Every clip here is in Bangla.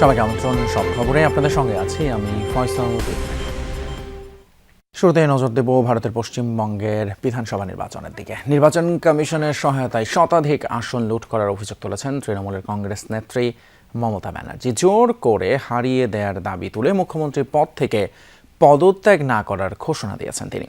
সবাইকে আমন্ত্রণ, সব খবরে আপনাদের সঙ্গে আছি আমি ফয়সাল। শুরুতে নজর দেব ভারতের পশ্চিমবঙ্গের বিধানসভা নির্বাচনের দিকে। নির্বাচন কমিশনের সহায়তায় শতাধিক আসন লুট করার অভিযোগ তুলেছেন তৃণমূলের কংগ্রেস নেত্রী মমতা ব্যানার্জি। জোর করে হারিয়ে দেওয়ার দাবি তুলে মুখ্যমন্ত্রীর পদ থেকে পদত্যাগ না করার ঘোষণা দিয়েছেন তিনি।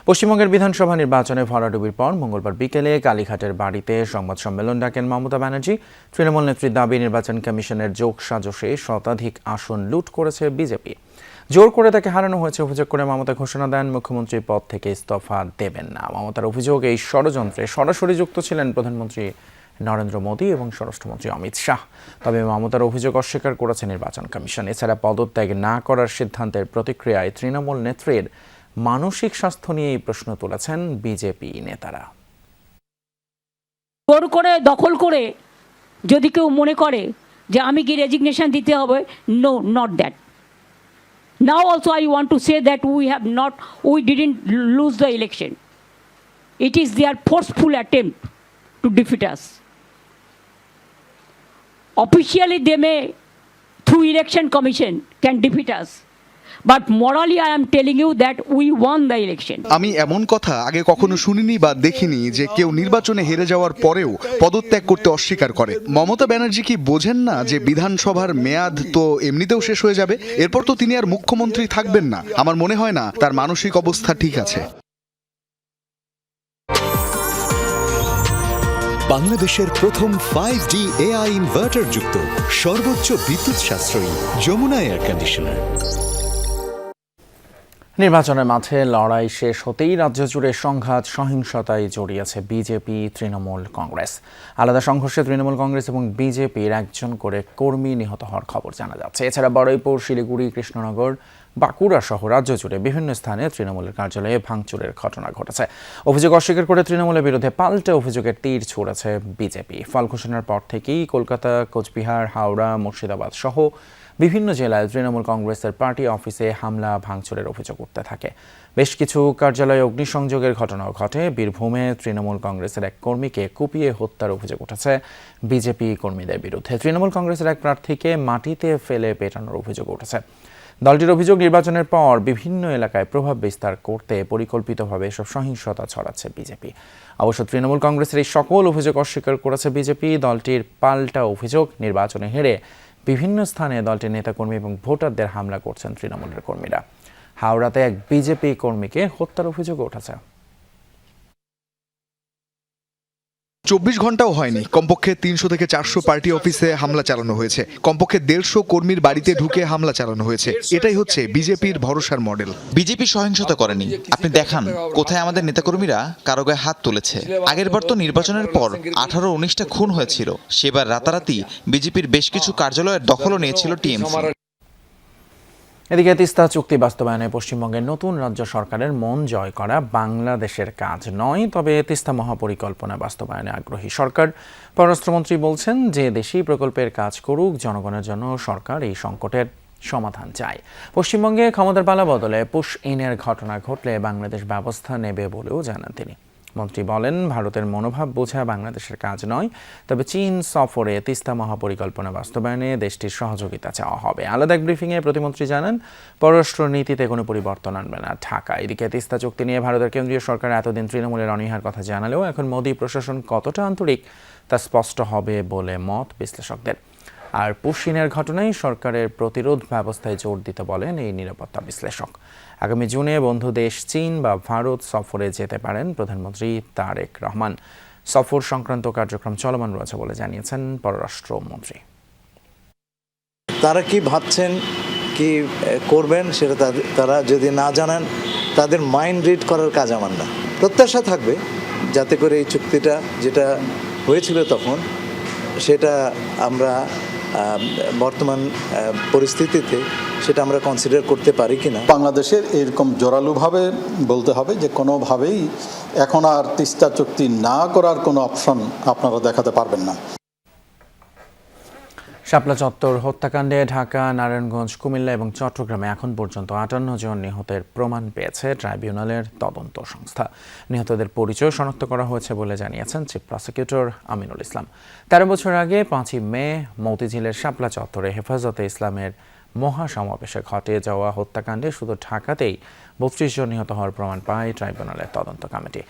পশ্চিমবঙ্গের বিধানসভা নির্বাচনে ভরাডুবির পর মঙ্গলবার বিকেলে কালীঘাটের বাড়িতে সংবাদ সম্মেলন ডাকেন মমতা ব্যানার্জি। তৃণমূল নেত্রীর দাবি, নির্বাচন কমিশনের যোগসাজশে শতাধিক আসন লুট করেছে বিজেপি। জোর করে তাকে হারানো হয়েছে অভিযোগ করে মমতা ঘোষণা দেন মুখ্যমন্ত্রী পদ থেকে ইস্তফা দেবেন না। মমতার অভিযোগ, এই ষড়যন্ত্রে সরাসরি যুক্ত ছিলেন প্রধানমন্ত্রী নরেন্দ্র মোদী এবং স্বরাষ্ট্রমন্ত্রী অমিত শাহ। তবে মমতার অভিযোগ অস্বীকার করেছে নির্বাচন কমিশন। এছাড়া পদত্যাগ না করার সিদ্ধান্তের প্রতিক্রিয়ায় তৃণমূল নেত্রীর মানসিক স্বাস্থ্য নিয়ে এই প্রশ্ন তুলেছেন বিজেপি নেতারা। জোর করে দখল করে যদি কেউ মনে করে যে আমি কি রেজিগনেশন দিতে হবে, no, not that. Now also I want to say that we didn't lose the election. It is their forceful attempt to defeat us. Officially they may, through election commission, can defeat us. But morally I am telling you that we won the election. আমি এমন কথা আগে কখনো শুনিনি বা দেখিনি যে কেউ নির্বাচনে হেরে যাওয়ার পরেও পদত্যাগ করতে অস্বীকার করে। মমতা ব্যানার্জি কি বোঝেন না যে বিধানসভার মেয়াদ তো এমনিতেও শেষ হয়ে যাবে? এরপর তো তিনি আর মুখ্যমন্ত্রী থাকবেন না। আমার মনে হয় না তার মানসিক অবস্থা ঠিক আছে। বাংলাদেশের প্রথম 5G AI ইনভার্টার যুক্ত সর্বোচ্চ বিদ্যুৎ সাশ্রয়ী যমুনা এয়ার কন্ডিশনার। নির্বাচনের মাঠে লড়াই শেষ হতেই রাজ্য জুড়ে সংঘাত সহিংসতায় জড়িয়েছে বিজেপি, তৃণমূল, কংগ্রেস। আলাদা সংঘর্ষে তৃণমূল কংগ্রেস এবং বিজেপির একজন করে কর্মী নিহত হওয়ার খবর জানা যাচ্ছে। এছাড়া বড়াইপুর, শিলিগুড়ি, কৃষ্ণনগর, বাঁকুড়া সহ রাজ্য জুড়ে বিভিন্ন স্থানে তৃণমূলের কার্যালয়ে ভাঙচুরের ঘটনা ঘটেছে। অভিযোগ অস্বীকার করে তৃণমূলের বিরুদ্ধে পাল্টে অভিযোগের তীর ছুঁড়েছে বিজেপি। ফল ঘোষণার পর থেকেই কলকাতা, কোচবিহার, হাওড়া, মুর্শিদাবাদ সহ বিভিন্ন জেলায় তৃণমূল কংগ্রেসের পার্টি অফিসে হামলা ভাঙচুরের অভিযোগ উঠতে থাকে। বেশ কিছু কার্যালয়ে অগ্নিসংযোগের ঘটনাও ঘটে। বীরভূমে তৃণমূল কংগ্রেসের এক কর্মীকে কুপিয়ে হত্যার অভিযোগ উঠেছে বিজেপি কর্মীদের বিরুদ্ধে। তৃণমূল কংগ্রেসের এক প্রার্থীকে মাটিতে ফেলে পেটানোর অভিযোগ উঠেছে। দলটির অভিযোগ, নির্বাচনের পর বিভিন্ন এলাকায় প্রভাব বিস্তার করতে পরিকল্পিতভাবে এসব সহিংসতা ছড়াচ্ছে বিজেপি। অবশ্য তৃণমূল কংগ্রেসের এই সকল অভিযোগ অস্বীকার করেছে বিজেপি। দলটির পাল্টা অভিযোগ, নির্বাচনে হেরে বিভিন্ন স্থানে দলটির নেতাকর্মী এবং ভোটারদের হামলা করছেন তৃণমূলের কর্মীরা। হাওড়াতে এক বিজেপি কর্মীকে হত্যার অভিযোগ উঠেছে। 24 ঘন্টাও হয়নি, কমপক্ষে 300 থেকে 400 পার্টি অফিসে হামলা চালানো হয়েছে। কমপক্ষে 150 কর্মীর বাড়িতে ঢুকে হামলা চালানো হয়েছে। এটাই হচ্ছে বিজেপির ভরসার মডেল। বিজেপি সহিংসতা করেনি। আপনি দেখান কোথায় আমাদের নেতাকর্মীরা কারো গায়ে হাত তুলেছে। আগের বার তো নির্বাচনের পর 18-19টা খুন হয়েছিল। সেবার রাতারাতি বিজেপির বেশ কিছু কার্যালয়ের দখলও নিয়েছিল টিএমসি। এদিকে তিস্তা চুক্তি বাস্তবায়নে পশ্চিমবঙ্গের নতুন রাজ্য সরকারের মন জয় করা বাংলাদেশের কাজ নয়, তবে তিস্তা মহাপরিকল্পনা বাস্তবায়নে আগ্রহী সরকার। পররাষ্ট্রমন্ত্রী বলছেন যে দেশি প্রকল্পের কাজ করুক, জনগণের জন্য সরকার এই সংকটের সমাধান চায়। পশ্চিমবঙ্গে ক্ষমতার পালা বদলে পুশ ইনের ঘটনা ঘটলে বাংলাদেশ ব্যবস্থা নেবে বলেও জানান তিনি। মন্ত্রী বলেন, ভারতের মনোভাব বোঝা বাংলাদেশের কাজ নয়, তবে চীন সফরে তিস্তা মহাপরিকল্পনা বাস্তবায়নে দেশটির সহযোগিতা চাওয়া হবে। আলাদা এক ব্রিফিংয়ে প্রতিমন্ত্রী জানান, পররাষ্ট্র নীতিতে কোনো পরিবর্তন আনবে না ঢাকা। এদিকে তিস্তা চুক্তি নিয়ে ভারতের কেন্দ্রীয় সরকার এতদিন তৃণমূলের অনীহার কথা জানালেও এখন মোদী প্রশাসন কতটা আন্তরিক তা স্পষ্ট হবে বলে মত বিশ্লেষকদের। আর পুশিনের ঘটনায় সরকারের প্রতিরোধ ব্যবস্থায় জোর দিতে বলেন এই নিরাপত্তা বিশ্লেষক। আগামী জুনে বন্ধু দেশ চীন বা ভারত সফরে যেতে পারেন প্রধানমন্ত্রী তারেক রহমান। সফর সংক্রান্ত কার্যক্রম চলমান রয়েছে বলে জানিয়েছেন পররাষ্ট্রমন্ত্রী। তারা কি ভাবছেন, কি করবেন সেটা তারা যদি না জানান, তাদের মাইন্ড রিড করার কাজ আমার না। প্রত্যাশা থাকবে যাতে করে এই চুক্তিটা যেটা হয়েছিল তখন, সেটা আমরা বর্তমান পরিস্থিতিতে সেটা আমরা কনসিডার করতে পারি কিনা। বাংলাদেশের এরকম জোরালোভাবে বলতে হবে যে কোনোভাবেই এখন আর তিস্তা চুক্তি না করার কোনো অপশন আপনারা দেখাতে পারবেন না। শাপলা চত্বর হত্যাকাণ্ডে ঢাকা, নারায়ণগঞ্জ, কুমিল্লা এবং চট্টগ্রামে এখন পর্যন্ত 58 জন নিহতের প্রমাণ পেয়েছে ট্রাইব্যুনালের তদন্ত সংস্থা। নিহতদের পরিচয় শনাক্ত করা হয়েছে বলে জানিয়েছেন চিফ প্রসিকিউটর আমিনুল ইসলাম। 13 বছর আগে 5ই মে মতিঝিলের শাপলা চত্বরে হেফাজতে ইসলামের মহাসমাবেশে ঘটে যাওয়া হত্যাকাণ্ডে শুধু ঢাকাতেই 32 জন নিহত হওয়ার প্রমাণ পায় ট্রাইব্যুনালের তদন্ত কমিটি।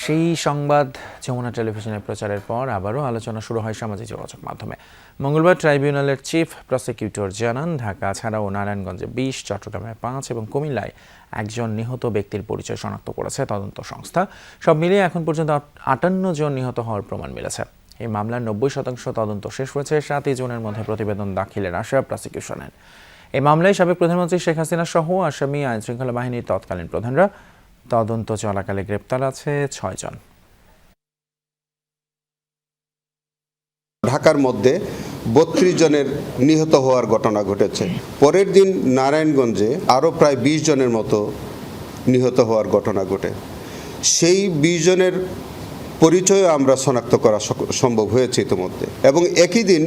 সেই সংবাদ যমুনা টেলিভিশনে প্রচারের পর আবারও আলোচনা শুরু হয় সামাজিক যোগাযোগ মাধ্যমে। মঙ্গলবার ট্রাইব্যুনালের চিফ প্রসিকিউটর জানান, ঢাকা ছাড়াও নারায়ণগঞ্জে 20, চট্টগ্রামে 5 এবং কুমিল্লায় 1 জন নিহত ব্যক্তির পরিচয় শনাক্ত করেছে তদন্ত সংস্থা। সব মিলিয়ে এখন পর্যন্ত 58 জন নিহত হওয়ার প্রমাণ মিলেছে। এই মামলার 90% তদন্ত শেষ হয়েছে। 7 জুনের মধ্যে প্রতিবেদন দাখিলের আশা প্রসিকিউশনের। এই মামলায় সাবেক প্রধানমন্ত্রী শেখ হাসিনা সহ আসামি আইনশৃঙ্খলা বাহিনীর তৎকালীন প্রধানরা। তদন্ত চলাকালে গ্রেপ্তার আছে 6 জন। ঢাকার মধ্যে 32 জনের নিহত হওয়ার ঘটনা ঘটেছে। পরের দিন নারায়ণগঞ্জে আরও প্রায় 20 জনের মতো নিহত হওয়ার ঘটনা ঘটে। সেই 20 জনের পরিচয় আমরা শনাক্ত করা সম্ভব হয়েছে ইতিমধ্যে। এবং একই দিন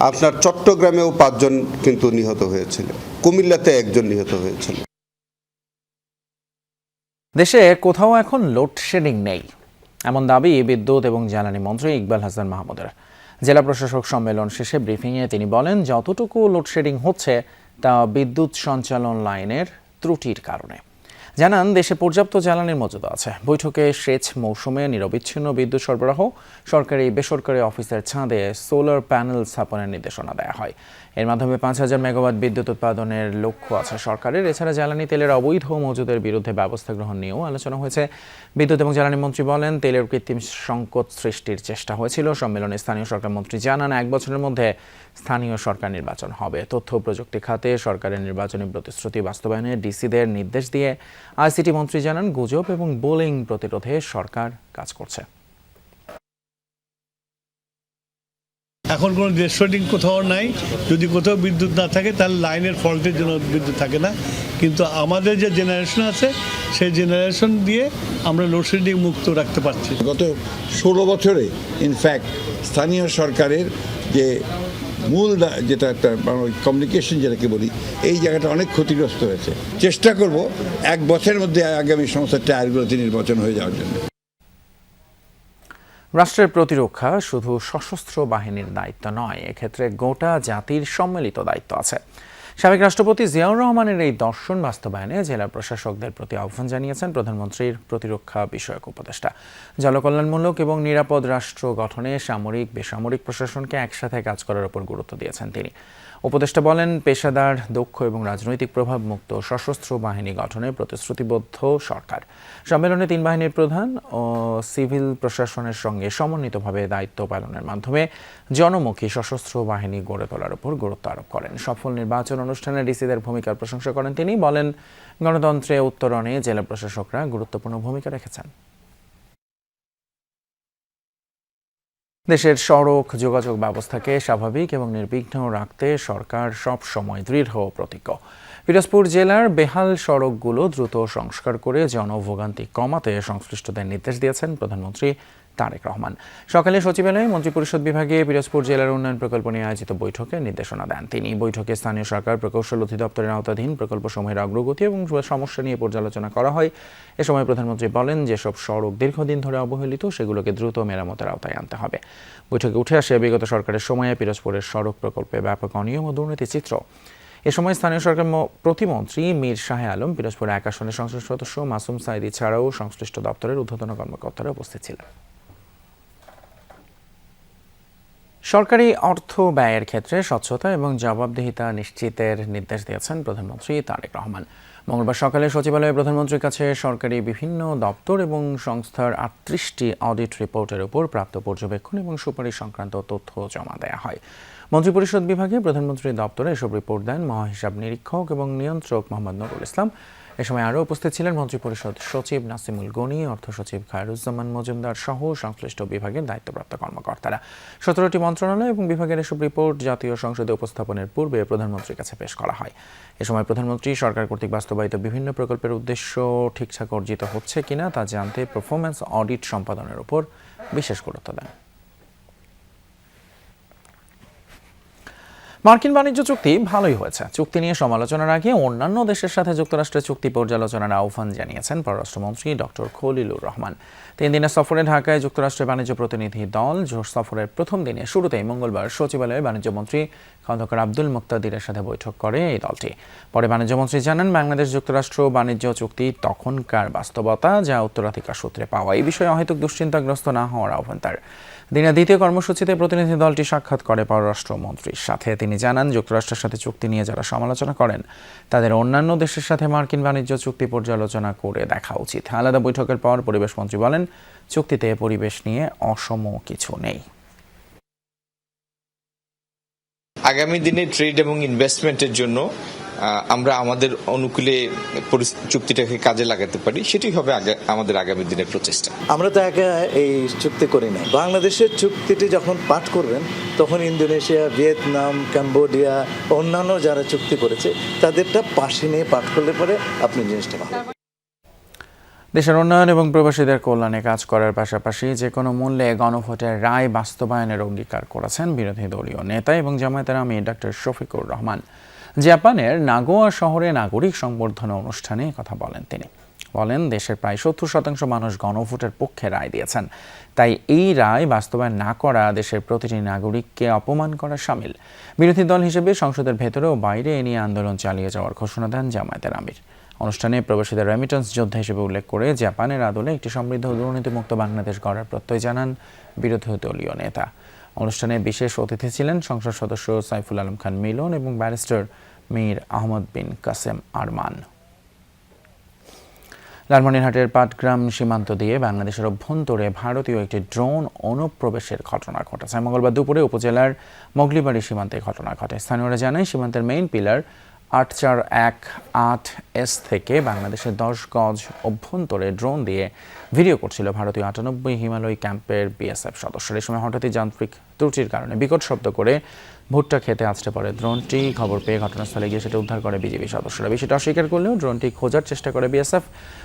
আপনার চট্টগ্রামেও 5 জন কিন্তু নিহত হয়েছিল, কুমিল্লাতে 1 জন নিহত হয়েছিল। দেশে কোথাও এখন লোডশেডিং নেই, এমন দাবি বিদ্যুৎ এবং জ্বালানি মন্ত্রী ইকবাল হাসান মাহমুদের। জেলা প্রশাসক সম্মেলন শেষে ব্রিফিংয়ে তিনি বলেন, যতটুকু লোডশেডিং হচ্ছে তা বিদ্যুৎ সঞ্চালন লাইনের ত্রুটির কারণে। জানান, দেশে পর্যাপ্ত জ্বালানির মজুদ আছে। বৈঠকে সেচ মৌসুমে নিরবিচ্ছিন্ন বিদ্যুৎ সরবরাহ, সরকারি বেসরকারি অফিসের ছাদে সোলার প্যানেল স্থাপনের নির্দেশনা দেওয়া হয়। এর মাধ্যমে 5000 মেগাওয়াট বিদ্যুৎ উৎপাদনের লক্ষ্য আছে সরকারের। এছাড়া জ্বালানি তেলের অবৈধ মজুদের বিরুদ্ধে ব্যবস্থা গ্রহণ নিয়েও আলোচনা হয়েছে। বিদ্যুৎ এবং জ্বালানি মন্ত্রী বলেন, তেলের কৃত্রিম সংকট সৃষ্টির চেষ্টা হয়েছিল। সম্মেলনে স্থানীয় সরকার মন্ত্রী জানান, 1 বছরের মধ্যে স্থানীয় সরকার নির্বাচন হবে। তথ্য প্রযুক্তি খাতে সরকারের নির্বাচনী প্রতিশ্রুতি বাস্তবায়নে ডিসিদের নির্দেশ দিয়ে আইসিটি মন্ত্রী জানান, গুজব এবং বোলিং প্রতিরোধে সরকার কাজ করছে। এখন কোনো লোডশেডিং কোথাও নাই। যদি কোথাও বিদ্যুৎ না থাকে তাহলে লাইনের ফল্টের জন্য বিদ্যুৎ থাকে না। কিন্তু আমাদের যে জেনারেশন আছে সেই জেনারেশন দিয়ে আমরা লোডশেডিং মুক্ত রাখতে পারছি। গত 16 বছরে ইনফ্যাক্ট স্থানীয় সরকারের যে মূল যেটা একটা কমিউনিকেশন যেটাকে বলি, এই জায়গাটা অনেক ক্ষতিগ্রস্ত হয়েছে। চেষ্টা করব 1 বছরের মধ্যে আগামী সমস্ত টায়ারগুলোতে নির্বাচন হয়ে যাওয়ার জন্য। রাষ্ট্রের প্রতিরক্ষা শুধু সশস্ত্র বাহিনীর দায়িত্ব নয়, এক্ষেত্রে গোটা জাতির সম্মিলিত দায়িত্ব আছে। সাবেক রাষ্ট্রপতি জিয়াউর রহমানের এই দর্শন বাস্তবায়নে জেলা প্রশাসকদের প্রতি আহ্বান জানিয়েছেন প্রধানমন্ত্রীর প্রতিরক্ষা বিষয়ক উপদেষ্টা। জনকল্যাণমূলক এবং নিরাপদ রাষ্ট্র গঠনে সামরিক বেসামরিক প্রশাসনকে একসাথে কাজ করার উপর গুরুত্ব দিয়েছেন তিনি। উপদেষ্টা বলেন, পেশাদার, দক্ষ এবং রাজনৈতিক প্রভাবমুক্ত সশস্ত্র বাহিনী গঠনে প্রতিশ্রুতিবদ্ধ সরকার। সম্মেলনে 3 বাহিনীর প্রধান ও সিভিল প্রশাসনের সঙ্গে সমন্বিতভাবে দায়িত্ব পালনের মাধ্যমে জনমুখী সশস্ত্র বাহিনী গড়ে তোলার উপর গুরুত্ব আরোপ করেন। সফল নির্বাচন অনুষ্ঠানে ডিসিদের ভূমিকার প্রশংসা করেন তিনি। বলেন, গণতন্ত্রে উত্তরণে জেলা প্রশাসকরা গুরুত্বপূর্ণ ভূমিকা রেখেছেন। দেশের সড়ক যোগাযোগ ব্যবস্থাকে স্বাভাবিক এবং নির্বিঘ্ন রাখতে সরকার সব সময় দৃঢ় প্রতিজ্ঞ। পিরোজপুর জেলার বেহাল সড়কগুলো দ্রুত সংস্কার করে জনভোগান্তি কমাতে সংশ্লিষ্টদের নির্দেশ দিয়েছেন প্রধানমন্ত্রী তারেক রহমান। সকালে সচিবালয়ে মন্ত্রিপরিষদ বিভাগে পিরোজপুর জেলার উন্নয়ন প্রকল্প নিয়ে আয়োজিত বৈঠকে নির্দেশনা দেন তিনি। বৈঠকে স্থানীয় সরকার প্রকৌশল অধিদপ্তরের আওতাধীন প্রকল্পসমূহের অগ্রগতি এবং সমস্যা নিয়ে পর্যালোচনা করা হয়। এ সময় প্রধানমন্ত্রী বলেন, যেসব সড়ক দীর্ঘদিন ধরে অবহেলিত সেগুলোকে দ্রুত মেরামতের আওতায় আনতে হবে। বৈঠকে উঠে আসে বিগত সরকারের সময়ে পিরোজপুরের সড়ক প্রকল্পে ব্যাপক অনিয়ম ও দুর্নীতি চিত্র। এ সময় স্থানীয় সরকার প্রতিমন্ত্রী মীর শাহে আলম, পিরোজপুর 1 আসনের সংসদ সদস্য মাসুম সাইদি ছাড়াও সংশ্লিষ্ট দপ্তরের ঊর্ধ্বতন কর্মকর্তারা উপস্থিত ছিলেন। সরকারি অর্থ ব্যয়ের ক্ষেত্রে স্বচ্ছতা এবং জবাবদিহিতা নিশ্চিতের নির্দেশ দিয়েছেন প্রধানমন্ত্রী তারেক রহমান। মঙ্গলবার সকালে সচিবালয়ে প্রধানমন্ত্রীর কাছে সরকারি বিভিন্ন দপ্তর এবং সংস্থার 38টি অডিট রিপোর্টের উপর প্রাপ্ত পর্যবেক্ষণ এবং সুপারিশ সংক্রান্ত তথ্য জমা দেওয়া হয়। মন্ত্রিপরিষদ বিভাগে প্রধানমন্ত্রীর দপ্তরে এসব রিপোর্ট দেন মহাহিসাব নিরীক্ষক এবং নিয়ন্ত্রক মোহাম্মদ নুরুল ইসলাম। এ সময় আরও উপস্থিত ছিলেন মন্ত্রিপরিষদ সচিব নাসিমুল গনি, অর্থ সচিব খায়রুজ্জামান মজুমদার সহ সংশ্লিষ্ট বিভাগের দায়িত্বপ্রাপ্ত কর্মকর্তারা। 17টি মন্ত্রণালয় এবং বিভাগের এসব রিপোর্ট জাতীয় সংসদে উপস্থাপনের পূর্বে প্রধানমন্ত্রীর কাছে পেশ করা হয়। এ সময় প্রধানমন্ত্রী সরকার কর্তৃক বাস্তবায়িত বিভিন্ন প্রকল্পের উদ্দেশ্য ঠিকঠাক অর্জিত হচ্ছে কিনা তা জানতে পারফরম্যান্স অডিট সম্পাদনের উপর বিশেষ গুরুত্ব দেন। মার্কিন বাণিজ্য চুক্তি ভালোই হয়েছে। চুক্তি নিয়ে সমালোচনার আগে অন্যান্য দেশের সাথে যুক্তরাষ্ট্রের চুক্তি পর্যালোচনার আহ্বান জানিয়েছেন পররাষ্ট্রমন্ত্রী ডক্টর খলিলুর রহমান। 3 দিনের সফরে ঢাকায় যুক্তরাষ্ট্রের বাণিজ্য প্রতিনিধি দল সফরের প্রথম দিনে শুরুতেই মঙ্গলবার সচিবালয়ে বাণিজ্যমন্ত্রী খন্দকার আব্দুল মুক্তাদিরের সাথে বৈঠক করে এই দলটি। পরে বাণিজ্যমন্ত্রী জানান, বাংলাদেশ যুক্তরাষ্ট্র বাণিজ্য চুক্তি তখনকার বাস্তবতা, যা উত্তরাধিকার সূত্রে পাওয়া। এই বিষয়ে অহেতুক দুশ্চিন্তাগ্রস্ত না হওয়ার আহ্বান তার। দিনের দ্বিতীয় কর্মসূচিতে প্রতিনিধি দলটি সাক্ষাৎ করে পররাষ্ট্রমন্ত্রীর সাথে। তিনি জানান, যুক্তরাষ্ট্রের সাথে চুক্তি নিয়ে যারা সমালোচনা করেন তাদের অন্যান্য দেশের সাথে মার্কিন বাণিজ্য চুক্তি পর্যালোচনা করে দেখা উচিত। আলাদা বৈঠকের পর পরিবেশমন্ত্রী বলেন, চুক্তিতে পরিবেশ নিয়ে অসম কিছু নেই। আগামী দিনে ট্রেড এবং ইনভেস্টমেন্টের জন্য আমরা আমাদের অনুকূলে চুক্তিটাকে কাজে লাগাতে পারি, সেটাই হবে আমাদের আগামী দিনের প্রচেষ্টা। আমরা তো একা এই চুক্তি করি না। বাংলাদেশের চুক্তিটি যখন পাঠ করবেন তখন ইন্দোনেশিয়া, ভিয়েতনাম, কম্বোডিয়া, অন্যান্য যারা চুক্তি করেছে তাদেরটা পাশে নিয়ে পাঠ করলে পরে আপনি জিনিসটা ভালো। দেশের উন্নয়ন এবং প্রবাসীদের কল্যাণে কাজ করার পাশাপাশি যে কোনো মূল্যে গণভোটের রায় বাস্তবায়নের অঙ্গীকার করেছেন বিরোধী দলীয় নেতা এবং জামায়াতের আমির ডক্টর শফিকুর রহমান। জাপানের নাগোয়া শহরে নাগরিক সংবর্ধনা অনুষ্ঠানে কথা বলেন তিনি। বলেন, দেশের প্রায় 70% মানুষ গণভোটের পক্ষে রায় দিয়েছেন। তাই এই রায় বাস্তবায়ন না করা দেশের প্রতিটি নাগরিককে অপমান করা শামিল। বিরোধী দল হিসেবে সংসদের ভেতরে ও বাইরে এ নিয়ে আন্দোলন চালিয়ে যাওয়ার ঘোষণা দেন জামায়াতের আমির। অনুষ্ঠানে প্রবাসীদের রেমিটেন্স যোদ্ধা হিসেবে উল্লেখ করে জাপানের আদলে একটি সমৃদ্ধ ও দুর্নীতিমুক্ত বাংলাদেশ গড়ার প্রত্যয় জানান বিরোধী দলীয় নেতা। অনুষ্ঠানে বিশেষ অতিথি ছিলেন সংসদ সদস্য সাইফুল আলম খান মিলন এবং ব্যারিস্টার মীর আহমদ বিন কাসেম আরমান। লালমনিরহাটের পাটগ্রাম সীমান্ত দিয়ে বাংলাদেশের অভ্যন্তরে ভারতীয় একটি ড্রোন অনুপ্রবেশের ঘটনা ঘটেছে। মঙ্গলবার দুপুরে উপজেলার মোগলিবাড়ি সীমান্তে ঘটনা ঘটে। স্থানীয়রা জানায়, সীমান্তের মেইন পিলার 8418S থেকে বাংলাদেশের 10 গজ অভ্যন্তরে ড্রোন দিয়ে ভিডিও করছিল ভারতীয় 98 হিমালয় ক্যাম্পের বিএসএফ সদস্যরা। এই সময় হঠাৎই যান্ত্রিক ত্রুটির কারণে বিকট শব্দ করে ভুট্টা খেতে আছড়ে পড়ে ড্রোনটি। খবর পেয়ে ঘটনাস্থলে গিয়ে সেটা উদ্ধার করে বিজিবি সদস্যরা। বিষয়টা অস্বীকার করলেও ড্রোনটি খোঁজার চেষ্টা করে বিএসএফ।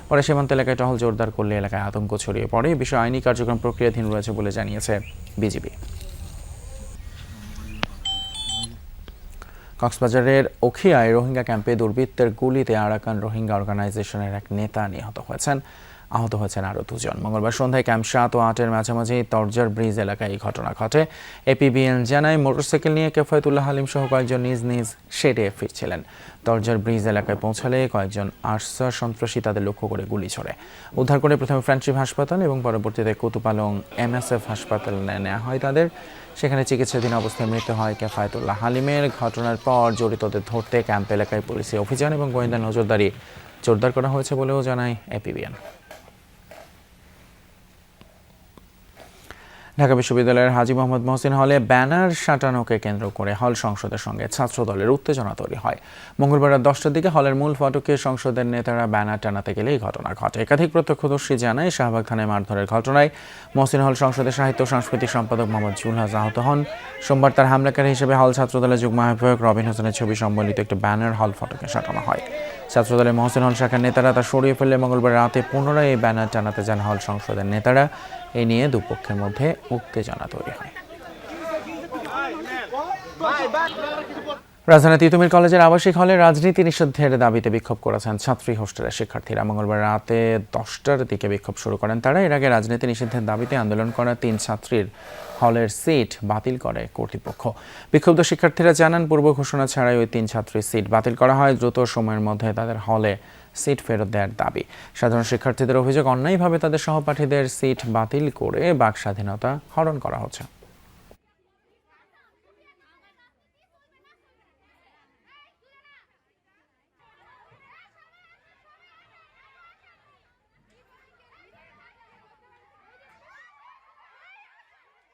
পরে সীমান্ত এলাকায় টহল জোরদার করলে এলাকায় আতঙ্ক ছড়িয়ে পড়ে। এই বিষয়ে আইনি কার্যক্রম প্রক্রিয়াধীন রয়েছে বলে জানিয়েছে বিজিবি। কক্সবাজারের ওখিয়ায় রোহিঙ্গা ক্যাম্পে দুর্বৃত্তের গুলিতে আরাকান রোহিঙ্গা অর্গানাইজেশনের এক নেতা নিহত হয়েছেন। আহত হয়েছেন আরও 2 জন। মঙ্গলবার সন্ধ্যায় ক্যাম্প 7 ও 8-এর মাঝামাঝি তরজার ব্রিজ এলাকায় এই ঘটনা ঘটে। এপিবিএন জানায়, মোটরসাইকেল নিয়ে কেফায়েতুল্লাহ হালিম সহ কয়েকজন নিজ নিজ শেডে ফিরছিলেন। তরজার ব্রিজ এলাকায় পৌঁছালে কয়েকজন আরসা সন্ত্রাসী তাদের লক্ষ্য করে গুলি ছোড়ে। উদ্ধার করে প্রথমে ফ্রেন্ডশিপ হাসপাতাল এবং পরবর্তীতে কুতুপালং MSF হাসপাতালে নেওয়া হয় তাদের। সেখানে চিকিৎসাধীন অবস্থায় মৃত্যু হয় কেফায়েতুল্লাহ হালিমের। ঘটনার পর জড়িতদের ধরতে ক্যাম্প এলাকায় পুলিশি অভিযান এবং গোয়েন্দা নজরদারি জোরদার করা হয়েছে বলেও জানায় এপিবিএন। ঢাকা বিশ্ববিদ্যালয়ের হাজী মোহাম্মদ মহসিন হলে ব্যানার সাঁটানোকে কেন্দ্র করে হল সংসদের সঙ্গে ছাত্রদলের উত্তেজনা তৈরি হয়। মঙ্গলবার রাত 10টার দিকে হলের মূল ফটকে সংসদের নেতারা ব্যানার টানাতে গেলে এই ঘটনা ঘটে। একাধিক প্রত্যক্ষদর্শী জানায়, শাহবাগ থানায় মারধরের ঘটনায় মহসিন হল সংসদের সাহিত্য ও সাংস্কৃতিক সম্পাদক মোহাম্মদ জুলহাস আহত হন। সোমবার তার হামলাকারী হিসেবে হল ছাত্রদলের যুগ্ম আহ্বায়ক রবিন হোসেনের ছবি সম্বলিত একটি ব্যানার হল ফটকে সাঁটানো হয়। ছাত্রদলের মহসিন হল শাখার নেতারা তা সরিয়ে ফেললে মঙ্গলবার রাতে পুনরায় এই ব্যানার টানাতে যান হল সংসদের নেতারা। এ নিয়ে দুপক্ষের মধ্যে উত্তেজনা তৈরি হয়। রাজধানী তিতুমির কলেজের আবাসিক হলে রাজনীতি নিষিদ্ধের দাবিতে বিক্ষোভ করেছেন ছাত্রী হোস্টেলের শিক্ষার্থীরা। মঙ্গলবার রাতে 10টার দিকে বিক্ষোভ শুরু করেন তারা। এর আগে রাজনীতি নিষিদ্ধের দাবিতে আন্দোলন করা 3 ছাত্রীর হলের সিট বাতিল করে কর্তৃপক্ষ। বিক্ষুব্ধ শিক্ষার্থীরা জানান, পূর্ব ঘোষণা ছাড়াই ওই 3 ছাত্রীর সিট বাতিল করা হয়। দ্রুত সময়ের মধ্যে তাদের হলে সিট ফেরত দেওয়ার দাবি। সাধারণ শিক্ষার্থীদের অভিযোগ, অন্যায়ভাবে তাদের সহপাঠীদের সিট বাতিল করে বাক স্বাধীনতা হরণ করা হচ্ছে।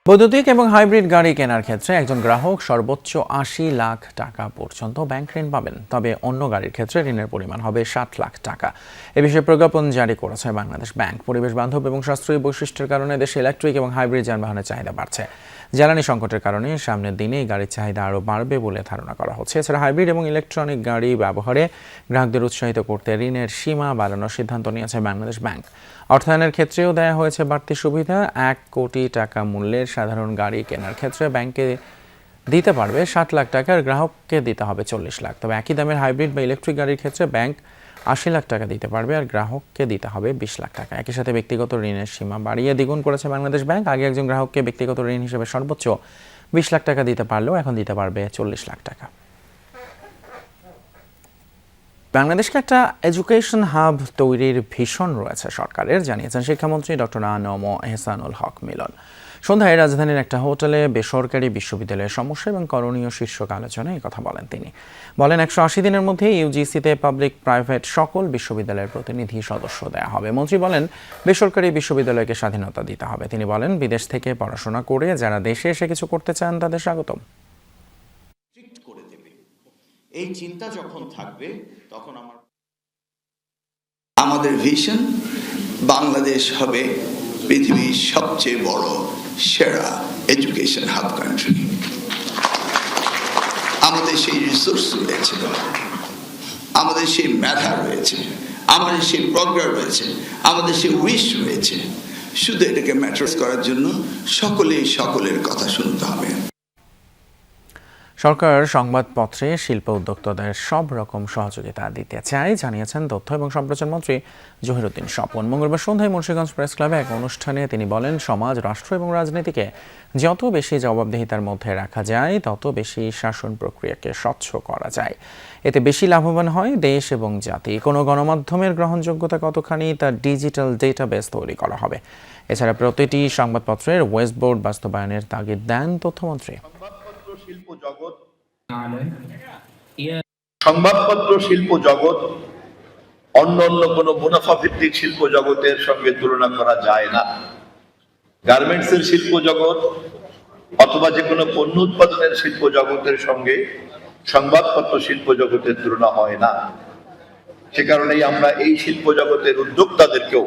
বৈদ্যুতিক এবং হাইব্রিড গাড়ি কেনার ক্ষেত্রে একজন গ্রাহক সর্বোচ্চ 80 লাখ টাকা পর্যন্ত ব্যাংক ঋণ পাবেন। তবে অন্য গাড়ির ক্ষেত্রে ঋণের পরিমাণ হবে 60 লাখ টাকা। এ বিষয়ে প্রজ্ঞাপন জারি করেছে বাংলাদেশ ব্যাংক। পরিবেশ বান্ধব এবং সাশ্রয়ী বৈশিষ্ট্যের কারণে দেশে ইলেকট্রিক এবং হাইব্রিড যানবাহনের চাহিদা বাড়ছে। জ্বালানি সংকটের কারণে সামনের দিনে এই গাড়ির চাহিদা আরও বাড়বে বলে ধারণা করা হচ্ছে। এছাড়া হাইব্রিড এবং ইলেকট্রনিক গাড়ি ব্যবহারে গ্রাহকদের উৎসাহিত করতে ঋণের সীমা বাড়ানোর সিদ্ধান্ত নিয়েছে বাংলাদেশ ব্যাংক। অর্থায়নের ক্ষেত্রেও দেওয়া হয়েছে বাড়তি সুবিধা। 1 কোটি টাকা মূল্যের সাধারণ গাড়ি কেনার ক্ষেত্রে ব্যাংকে দিতে পারবে 60 লাখ টাকা আর গ্রাহককে দিতে হবে 40 লাখ। তবে একই দামের হাইব্রিড বা ইলেকট্রিক গাড়ির ক্ষেত্রে ব্যাংক 80 লাখ টাকা দিতে পারবে আর গ্রাহককে দিতে হবে 20 লাখ টাকা। একই সাথে ব্যক্তিগত ঋণের সীমা বাড়িয়ে দ্বিগুণ করেছে বাংলাদেশ ব্যাংক। আগে একজন গ্রাহককে ব্যক্তিগত ঋণ হিসেবে সর্বোচ্চ 20 লাখ টাকা দিতে পারলেও এখন দিতে পারবে 40 লাখ টাকা। বাংলাদেশকে একটা এডুকেশন হাব তৈরির ভীষণ রয়েছে সরকারের, জানিয়েছেন শিক্ষামন্ত্রী ডক্টর আ.ন.ম এহসানুল হক মিলন। সন্ধ্যায় রাজধানীর একটা হোটেলে বেসরকারি বিশ্ববিদ্যালয়ের সমস্যা এবং করণীয় শীর্ষক আলোচনায় এই কথা বলেন তিনি। বলেন 180 দিনের মধ্যে ইউজিসিতে পাবলিক প্রাইভেট সকল বিশ্ববিদ্যালয়ের প্রতিনিধি সদস্য দেওয়া হবে। মন্ত্রী বলেন বেসরকারি বিশ্ববিদ্যালয়কে স্বাধীনতা দিতে হবে। তিনি বলেন বিদেশ থেকে পড়াশোনা করে যারা দেশে এসে কিছু করতে চান তাদের স্বাগতম। এই চিন্তা যখন থাকবে তখন আমাদের ভিশন বাংলাদেশ হবে পৃথিবীর সবচেয়ে বড় সেরা এডুকেশন হাব কান্ট্রি। আমাদের সেই রিসোর্স রয়েছে, আমাদের সেই মেধা রয়েছে, আমাদের সেই প্রজ্ঞা রয়েছে, আমাদের সেই উইশ রয়েছে। শুধু এটাকে ম্যাটার্স করার জন্য সকলের কথা শুনতে হবে। সরকার সংবাদপত্রে শিল্প উদ্যোক্তাদের সব রকম সহযোগিতা দিতে চায়, জানিয়েছেন তথ্য এবং সম্প্রচার মন্ত্রী জহিরুদ্দিন স্বপন। মঙ্গলবার সন্ধ্যায় মুন্সিগঞ্জ প্রেস ক্লাবে এক অনুষ্ঠানে তিনি বলেন সমাজ, রাষ্ট্র এবং রাজনীতিকে যত বেশি জবাবদিহিতার মধ্যে রাখা যায় তত বেশি শাসন প্রক্রিয়াকে স্বচ্ছ করা যায়। এতে বেশি লাভবান হয় দেশ এবং জাতি। কোনো গণমাধ্যমের গ্রহণযোগ্যতা কতখানি তা ডিজিটাল ডেটাবেস তৈরি করা হবে। এছাড়া প্রতিটি সংবাদপত্রের ওয়েস্টবোর্ড বাস্তবায়নের তাগিদ দেন তথ্যমন্ত্রী। সংবাদপত্র শিল্প জগৎ অন্য কোনো মুনাফা ভিত্তিক শিল্প জগতের সঙ্গে তুলনা করা যায় না। গার্মেন্টস এর শিল্প জগৎ অথবা যে কোনো পণ্য উৎপাদনের শিল্প জগতের সঙ্গে সংবাদপত্র শিল্প জগতের তুলনা হয় না। সে কারণেই আমরা এই শিল্প জগতের উদ্যোক্তাদেরকেও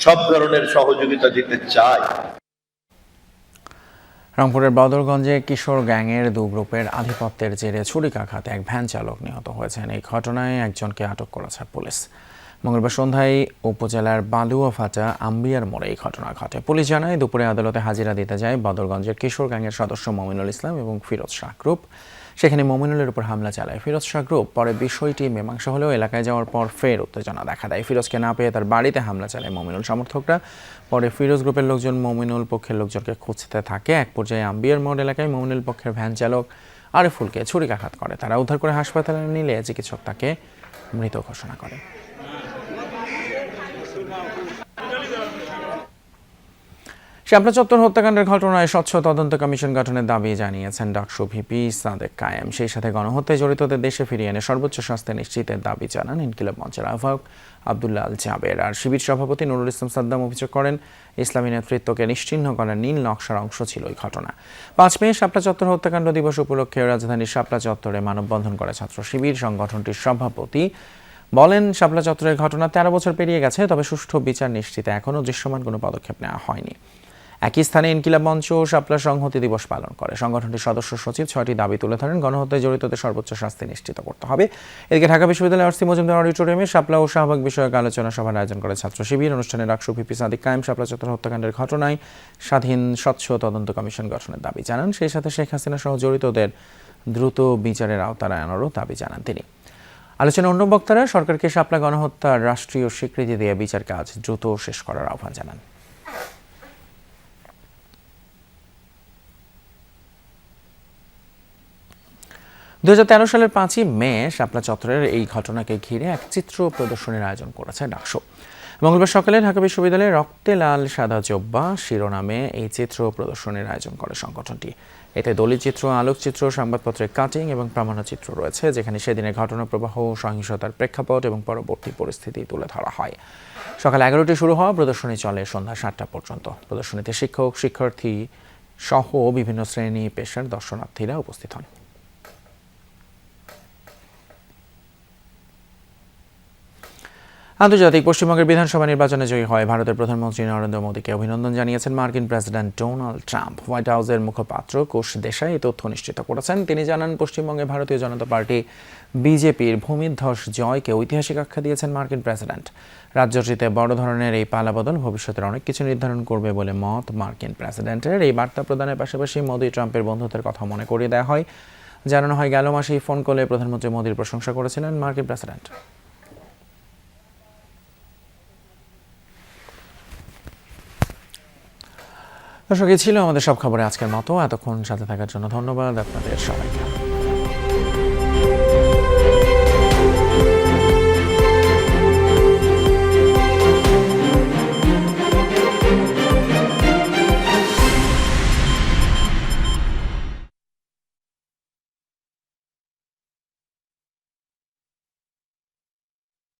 সব ধরনের সহযোগিতা দিতে চাই। রংপুরের বদরগঞ্জে কিশোর গ্যাংয়ের 2 গ্রুপের আধিপত্যের জেরে ছুরিকাঘাতে এক ভ্যান চালক নিহত হয়েছেন। এই ঘটনায় একজনকে আটক করেছে পুলিশ। মঙ্গলবার সন্ধ্যায় উপজেলার বালুয়াফাটা আম্বিয়ার মোড়ে এই ঘটনা ঘটে। পুলিশ জানায় দুপুরে আদালতে হাজিরা দিতে যায় বদরগঞ্জের কিশোর গ্যাংয়ের সদস্য মমিনুল ইসলাম এবং ফিরোজ শাহ গ্রুপ। সেখানে মমিনুলের উপর হামলা চালায় ফিরোজ শাহ গ্রুপ। পরে বিষয়টি মীমাংসা হলেও এলাকায় যাওয়ার পর ফের উত্তেজনা দেখা দেয়। ফিরোজকে না পেয়ে তার বাড়িতে হামলা চালায় মমিনুল সমর্থকরা। পরে ফিরোজ গ্রুপের লোকজন মমিনুল পক্ষের লোকজনকে খুঁজতে থাকে। এক পর্যায়ে আম্বিয়ার মোড় এলাকায় মমিনুল পক্ষের ভ্যান চালক আরিফুলকে ছুরিকাঘাত করে। তারা উদ্ধার করে হাসপাতালে নিলে চিকিৎসক তাকে মৃত ঘোষণা করে। শাপলা চত্বর হত্যাকাণ্ডের ঘটনায় স্বচ্ছ তদন্ত কমিশন গঠনের দাবি জানিয়েছেন ডাকসু ভিপি সাদেক কায়েম। সেই সাথে গণহত্যায় জড়িতদের দেশে ফিরিয়ে এনে সর্বোচ্চ শাস্তি নিশ্চিতের দাবি জানান ইনকিলাব মঞ্চের আহ্বায়ক আব্দুল্লাহ আল জাবের। আর শিবির সভাপতি নুরুল ইসলাম সাদ্দাম অভিযোগ করেন ইসলামী নেতৃত্বকে নিশ্চিহ্ন করার নীল নকশার অংশ ছিল এই ঘটনা। 5 মে শাপলা চত্বর হত্যাকাণ্ড দিবস উপলক্ষে রাজধানীর শাপলা চত্বরে মানববন্ধন করে ছাত্র শিবির। সংগঠনটির সভাপতি বলেন শাপলা চত্বরের ঘটনা 13 বছর পেরিয়ে গেছে, তবে সুষ্ঠু বিচার নিশ্চিতে এখনও দৃশ্যমান কোনো পদক্ষেপ নেওয়া হয়নি। একই স্থানে ইনকিলাব মঞ্চ শাপলা সংহতি দিবস পালন করে। সংগঠনটির সদস্য সচিব 6টি দাবি তুলে ধরেন। গণহত্যায় জড়িতদের সর্বোচ্চ শাস্তি নিশ্চিত করতে হবে। এদিকে ঢাকা বিশ্ববিদ্যালয়ের আর.সি. মজুমদার অডিটোরিয়ামে শাপলা ও শাহবাগ বিষয়ক আলোচনা সভার আয়োজন করে ছাত্র শিবির। অনুষ্ঠানে ডাকসু ভিপি সাদেক কায়েম শাপলা চত্বর হত্যাকাণ্ডের ঘটনায় স্বাধীন স্বচ্ছ তদন্ত কমিশন গঠনের দাবি জানান। সেই সাথে শেখ হাসিনা সহ জড়িতদের দ্রুত বিচারের আওতায় আনারও দাবি জানান তিনি। আলোচনায় অন্য বক্তারা সরকারকে শাপলা গণহত্যার রাষ্ট্রীয় স্বীকৃতি দিয়ে বিচার কাজ দ্রুত শেষ করার আহ্বান জানান। 2013 সালের 5ই মে শাপলা চত্বরের এই ঘটনাকে ঘিরে এক চিত্র প্রদর্শনীর আয়োজন করেছে ডাকসু। মঙ্গলবার সকালে ঢাকা বিশ্ববিদ্যালয়ে রক্তে লাল সাদা জব্বা শিরোনামে এই চিত্র প্রদর্শনীর আয়োজন করে সংগঠনটি। এতে দলিচিত্র, আলোকচিত্র, সংবাদপত্রের কাটিং এবং প্রামাণ্যচিত্র রয়েছে, যেখানে সেদিনের ঘটনা প্রবাহ, সহিংসতার প্রেক্ষাপট এবং পরবর্তী পরিস্থিতি তুলে ধরা হয়। সকাল 11টি শুরু হওয়া প্রদর্শনী চলে সন্ধ্যা 7টা পর্যন্ত। প্রদর্শনীতে শিক্ষক, শিক্ষার্থী সহ বিভিন্ন শ্রেণী পেশার দর্শনার্থীরা উপস্থিত হন। আন্তর্জাতিক পশ্চিমবঙ্গের বিধানসভা নির্বাচনে জয়ী হয় ভারতের প্রধানমন্ত্রী নরেন্দ্র মোদীকে অভিনন্দন জানিয়েছেন মার্কিন প্রেসিডেন্ট ডোনাল্ড ট্রাম্প। হোয়াইট হাউসের মুখপাত্র কোষ দেশাই এই তথ্য নিশ্চিত করেছেন। তিনি জানান, পশ্চিমবঙ্গে ভারতীয় জনতা পার্টি বিজেপির ভূমিধ্বস জয়কে ঐতিহাসিক আখ্যা দিয়েছেন মার্কিন প্রেসিডেন্ট। রাজ্যটিতে বড় ধরনের এই পালাবদল ভবিষ্যতের অনেক কিছু নির্ধারণ করবে বলে মত মার্কিন প্রেসিডেন্টের। এই বার্তা প্রদানের পাশাপাশি মোদী ট্রাম্পের বন্ধুত্বের কথা মনে করিয়ে দেওয়া হয়। জানানো হয়, গেল মাসেই ফোন কলে প্রধানমন্ত্রী মোদীর প্রশংসা করেছিলেন মার্কিন প্রেসিডেন্ট। দর্শক, এই ছিল আমাদের সব খবরে আজকের মতো। এতক্ষণ সাথে থাকার জন্য ধন্যবাদ আপনাদের সবাইকে।